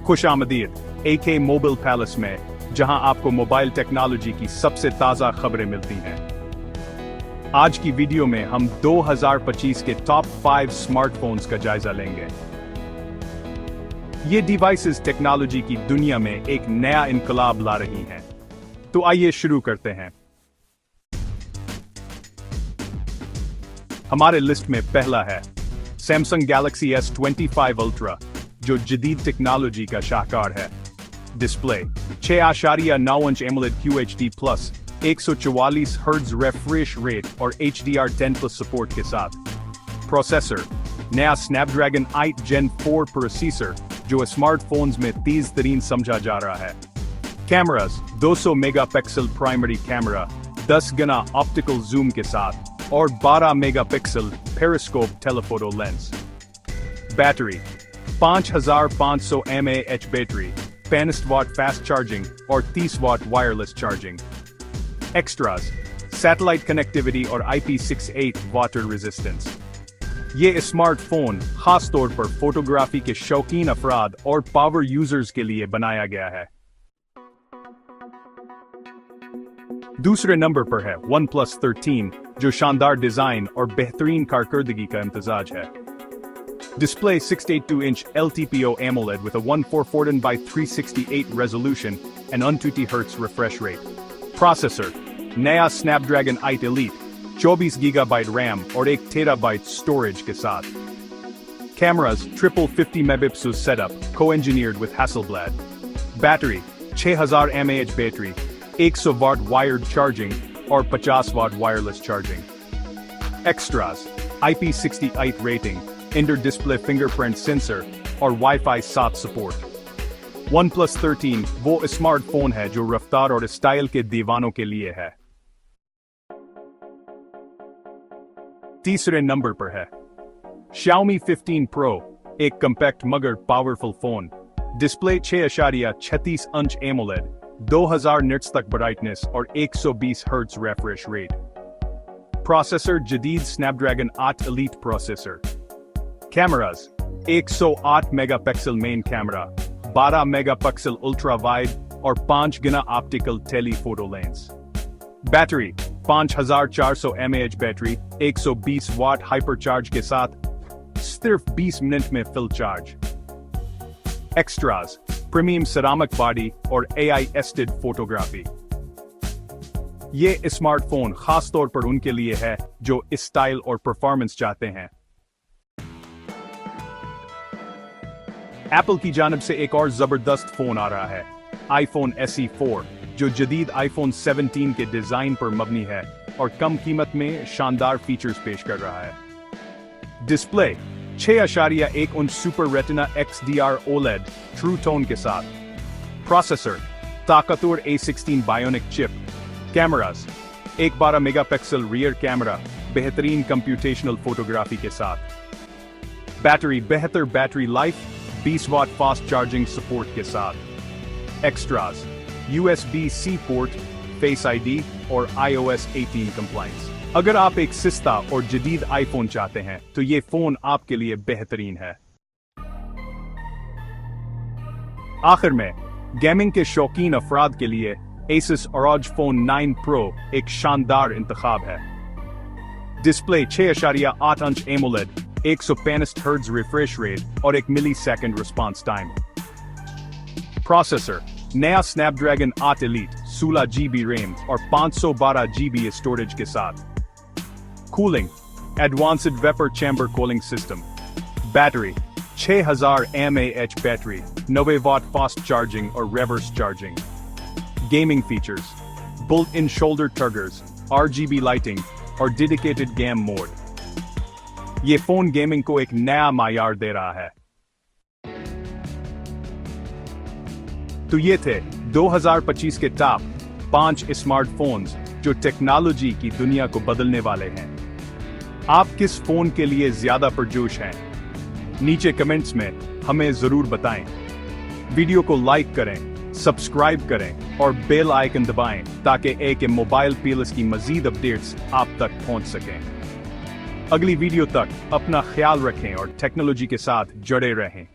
खुशामदीद AK mobile palace में, जहां आपको मोबाइल टेक्नोलॉजी की सबसे ताज़ा खबरें मिलती हैं। आज की वीडियो में हम 2025 के टॉप 5 स्मार्टफोन्स का जायजा लेंगे। ये डिवाइसेस टेक्नोलॉजी की दुनिया में एक नया इनकलाब ला रही हैं। तो आइए शुरू करते हैं। हमारे लिस्ट में पहला है सैमसंग गैलेक्सी S25 अल्ट्रा, जो जदीद टेक्नोलॉजी का शाहकार है। Display 6.9 inch AMOLED QHD plus 144 hertz refresh rate और HDR10+ सपोर्ट के साथ। प्रोसेसर नया स्नैपड्रैगन 8 Gen 4 प्रोसेसर, जो स्मार्टफोन्स में तेज तरीन समझा जा रहा है। कैमरास 200 मेगापिक्सल प्राइमरी कैमरा 10 गुना ऑप्टिकल जूम के साथ और 12 megapixel periscope telephoto lens. Battery 5500 mAh battery, 65 watt fast charging और 30 watt wireless charging. Extras satellite connectivity और IP68 वाटर रेजिस्टेंस। ये स्मार्टफोन खास तौर पर फोटोग्राफी के शौकीन अफराद और पावर यूजर्स के लिए बनाया गया है। दूसरे नंबर पर है OnePlus 13, जो शानदार डिजाइन और बेहतरीन कारकर्दगी का इम्तिजाज है। Display 682 inch LTPO AMOLED with a 1440x368 resolution and 120 Hz refresh rate. Processor नया Snapdragon 8 Elite, 24 GB RAM और 1 TB storage के साथ। Cameras triple 50 megapixel setup, co-engineered with Hasselblad. Battery 6000 mAh battery, 100 watt wired charging और 50 वाट wireless charging. Extras IP68 rating, inter-display fingerprint sensor और Wi-Fi 7 support. OnePlus 13 वो smartphone है जो रफ्तार और स्टाइल के दीवानों के लिए है। तीसरे नंबर पर है Xiaomi 15 Pro, एक कॉम्पैक्ट मगर powerful phone. Display 6.36 inch AMOLED, 2000 nits तक ब्राइटनेस और 120 हर्ट्ज रिफ्रेश रेट। प्रोसेसर जदीद Snapdragon 8 Elite processor. Cameras 108 megapixel main camera, 12 megapixel ultra wide और 5 गुना optical telephoto lens. Battery 5400 mAh battery, 120 watt hypercharge के साथ सिर्फ 20 मिनट में full charge. Extras premium ceramic body और AI एसिस्टेड फोटोग्राफी। ये smartphone खास तौर पर उनके लिए है जो स्टाइल और परफॉर्मेंस चाहते हैं। एप्पल की जानिब से एक और जबरदस्त फोन आ रहा है, iPhone SE 4, जो जदीद iPhone 17 के डिजाइन पर मबनी है और कम कीमत में शानदार फीचर्स पेश कर रहा है। Display 6.1 inch super retina XDR OLED true tone के साथ। प्रोसेसर ताकतवर A16 bionic chip. Cameras 12 megapixel rear camera, बेहतरीन कंप्यूटेशनल फोटोग्राफी के साथ। बैटरी बेहतर battery life, 20 watt fast charging support के साथ। Extras USB-C port, face ID और iOS 18 कंप्लायंस। अगर आप एक सस्ता और जदीद आईफोन चाहते हैं तो ये फोन आपके लिए बेहतरीन है। आखिर में गेमिंग के शौकीन अफराद के लिए Asus ROG Phone 9 Pro एक शानदार इंतखाब है। Display 6.8 inch AMOLED, 165 hertz refresh rate और 1 मिलीसेकंड रिस्पांस टाइम। प्रोसेसर नया स्नैपड्रैगन 8 Elite, 16 GB रैम और 512 GB स्टोरेज के साथ। Cooling advanced vapour chamber cooling system. Battery 6000 mAh battery, 90 watt fast charging और reverse charging. Gaming features built in shoulder triggers, RGB lighting और dedicated game mode. ये phone gaming को एक नया मायार दे रहा है। तो ये थे 2025 के टॉप 5 स्मार्टफोन्स जो टेक्नोलॉजी की दुनिया को बदलने वाले हैं। आप किस फोन के लिए ज्यादा पुरजोश हैं? नीचे कमेंट्स में हमें जरूर बताएं। वीडियो को लाइक करें, सब्सक्राइब करें और बेल आइकन दबाएं ताकि एक मोबाइल पैलेस की मजीद अपडेट्स आप तक पहुंच सकें। अगली वीडियो तक अपना ख्याल रखें और टेक्नोलॉजी के साथ जुड़े रहें।